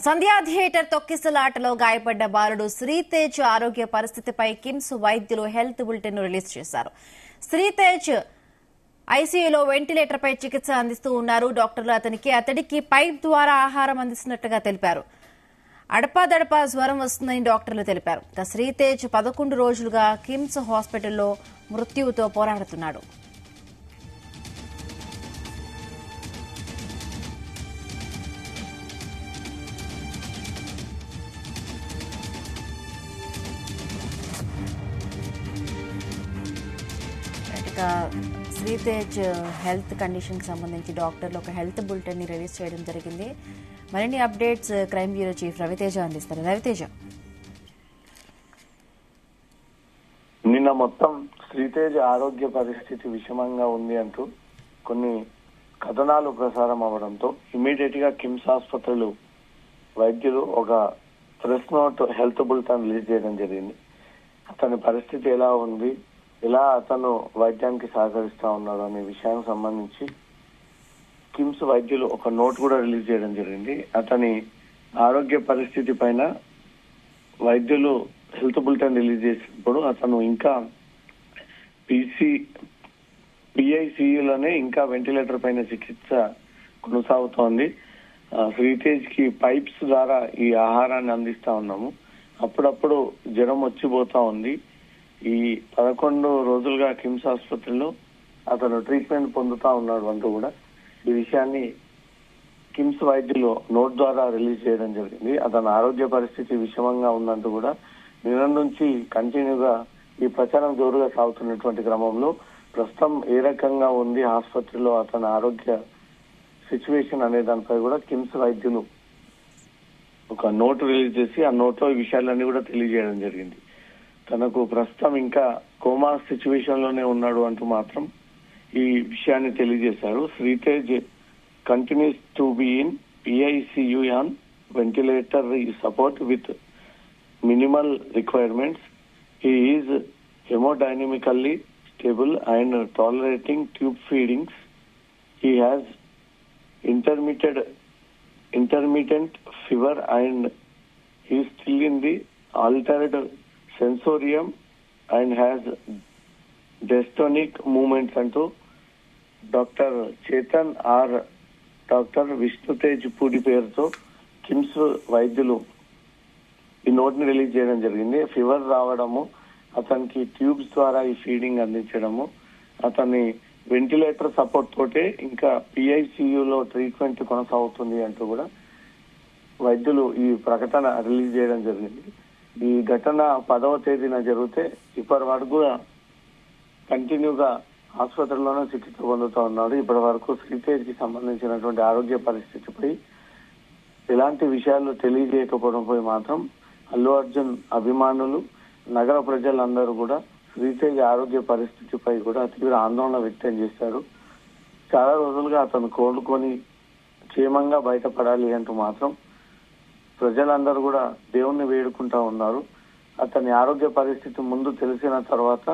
సంధ్యా theatre తొక్కిసలాటలో గాయపడ్డ బాలుడు శ్రీతేజ్ ఆరోగ్య పరిస్థితిపై కిమ్స్ వైద్యులు హెల్త్ బులెటిన్ రిలీజ్ చేశారు. శ్రీతేజ్ ఐసీయూలో వెంటిలేటర్పై చికిత్స అందిస్తూ ఉన్నారు. డాక్టర్లు అతడికి పైప్ ద్వారా ఆహారం అందిస్తున్నట్టుగా తెలిపారు. అడపాదడపా జ్వరం వస్తుందని డాక్టర్లు తెలిపారు. శ్రీతేజ్ 11 రోజులుగా కిమ్స్ హాస్పిటల్లో మృత్యువుతో పోరాడుతున్నాడు. శ్రీతేజ్ హెల్త్ కండిషన్ కి సంబంధించి డాక్టర్లు ఒక హెల్త్ బులెటిన్ ని రిలీజ్ చేయడం జరిగింది. మరిన్ని updates crime bureau chief Raviteja అందిస్తారు. రవితేజ, నిన్న మొత్తం శ్రీతేజ్ ఆరోగ్య పరిస్థితి విషమంగా ఉంది అంటూ కొన్ని కథనాలు ప్రసారం అవడంతో ఇమీడియట్ గా కిమ్స్ ఆసుపత్రులు వైద్యులు ఒక press note health bulletin release చేయడం జరిగింది. అతని పరిస్థితి ఎలా ఉంది, ఎలా అతను వైద్యానికి సహకరిస్తా ఉన్నాడు అనే విషయానికి సంబంధించి కిమ్స్ వైద్యులు ఒక నోట్ కూడా రిలీజ్ చేయడం జరిగింది. అతని ఆరోగ్య పరిస్థితి పైన వైద్యులు హెల్త్ బులెటిన్ రిలీజ్ చేసినప్పుడు అతను ఇంకా పిఐసియులోనే ఇంకా వెంటిలేటర్ పైన చికిత్స కొనసాగుతోంది. శ్రీతేజ్ కి పైప్స్ ద్వారా ఈ ఆహారాన్ని అందిస్తా ఉన్నాము. అప్పుడప్పుడు జ్వరం వచ్చిపోతా ఉంది. ఈ 11 రోజులుగా కిమ్స్ ఆసుపత్రిలో అతను ట్రీట్మెంట్ పొందుతా ఉన్నాడు అంటూ కూడా ఈ విషయాన్ని కిమ్స్ వైద్యులు నోట్ ద్వారా రిలీజ్ చేయడం జరిగింది. అతని ఆరోగ్య పరిస్థితి విషమంగా ఉందంటూ కూడా నిన్న నుంచి కంటిన్యూగా ఈ ప్రచారం జోరుగా సాగుతున్నటువంటి క్రమంలో ప్రస్తుతం ఏ రకంగా ఉంది ఆసుపత్రిలో అతని ఆరోగ్య సిచ్యువేషన్ అనే దానిపై కూడా కిమ్స్ వైద్యులు ఒక నోట్ రిలీజ్ చేసి ఆ నోట్లో ఈ విషయాలన్నీ కూడా తెలియజేయడం జరిగింది. తనకు ప్రస్తుతం ఇంకా కోమా సిచ్యువేషన్ లోనే ఉన్నాడు అంటూ మాత్రం ఈ విషయాన్ని తెలియజేశారు. Sritej continues to be in PICU on ventilator support with minimal requirements. He is hemodynamically stable and tolerating tube feedings. He has intermittent fever and he is still in the altered sensorium and has dystonic movements అంటూ doctor Chetan R doctor Vishnutej Pudi పేరుతో KIMS వైద్యులు ఈ note ని release చేయడం జరిగింది. Fever రావడము, అతనికి tubes ద్వారా ఈ ఫీడింగ్ అందించడము, అతని వెంటిలేటర్ సపోర్ట్ తోటే ఇంకా పిఐసియులో ట్రీట్మెంట్ కొనసాగుతుంది అంటూ కూడా వైద్యులు ఈ ప్రకటన రిలీజ్ చేయడం జరిగింది. ఈ ఘటన 10వ తేదీన జరిగితే ఇప్పటి వరకు కూడా కంటిన్యూగా ఆసుపత్రిలోనే చికిత్స పొందుతూ ఉన్నాడు. ఇప్పటి వరకు శ్రీతేజ్ కి సంబంధించినటువంటి ఆరోగ్య పరిస్థితిపై ఎలాంటి విషయాలు తెలియజేయకపోవడంపై మాత్రం అల్లు అర్జున్ అభిమానులు, నగర ప్రజలందరూ కూడా శ్రీతేజ్ ఆరోగ్య పరిస్థితిపై కూడా తీవ్ర ఆందోళన వ్యక్తం చేశారు. చాలా రోజులుగా అతను కోలుకొని క్షేమంగా బయటపడాలి అంటూ మాత్రం ప్రజలందరూ కూడా దేవుణ్ణి వేడుకుంటా ఉన్నారు. అతని ఆరోగ్య పరిస్థితి ముందు తెలిసిన తర్వాత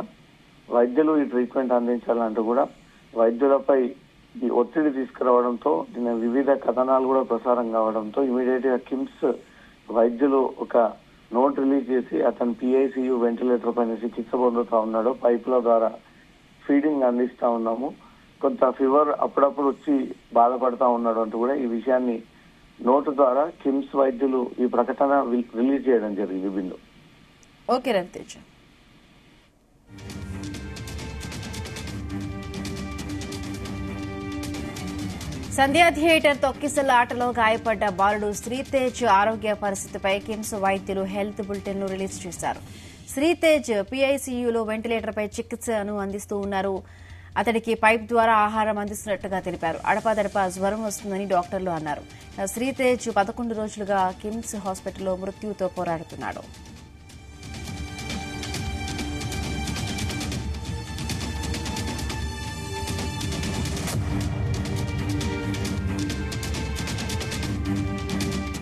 వైద్యులు ఈ ట్రీట్మెంట్ అందించాలంటూ కూడా వైద్యులపై ఈ ఒత్తిడి తీసుకురావడంతో నిన్న వివిధ కథనాలు కూడా ప్రసారం కావడంతో ఇమీడియట్ గా కిమ్స్ వైద్యులు ఒక నోట్ రిలీజ్ చేసి అతను పిఐసియు వెంటిలేటర్ పైన చికిత్స పొందుతా ఉన్నాడు. పైపుల ద్వారా ఫీడింగ్ అందిస్తా ఉన్నాము. కొంత ఫీవర్ అప్పుడప్పుడు వచ్చి బాధపడతా ఉన్నాడు అంటూ కూడా ఈ విషయాన్ని నోటు ద్వారా కిమ్స్ వైద్యులు ఈ ప్రకటన రిలీజ్ చేయడం జరిగింది. బిందు. ఓకే రవితేజ. సంధ్యా థియేటర్ తొక్కిసలాటలో గాయపడ్డ బాలుడు శ్రీతేజ్ ఆరోగ్య పరిస్థితిపై కిమ్స్ వైద్యులు హెల్త్ బులెటిన్ ను రిలీజ్ చేశారు. శ్రీతేజ్ పిఐసియులో వెంటిలేటర్పై చికిత్సను అందిస్తూ ఉన్నారు. అతడికి పైప్ ద్వారా ఆహారం అందిస్తున్నట్టుగా తెలిపారు. అడపాదడపా జ్వరం వస్తుందని డాక్టర్లు అన్నారు. శ్రీతేజ్ 11 రోజులుగా కిమ్స్ హాస్పిటల్లో మృత్యువుతో పోరాడుతున్నాడు.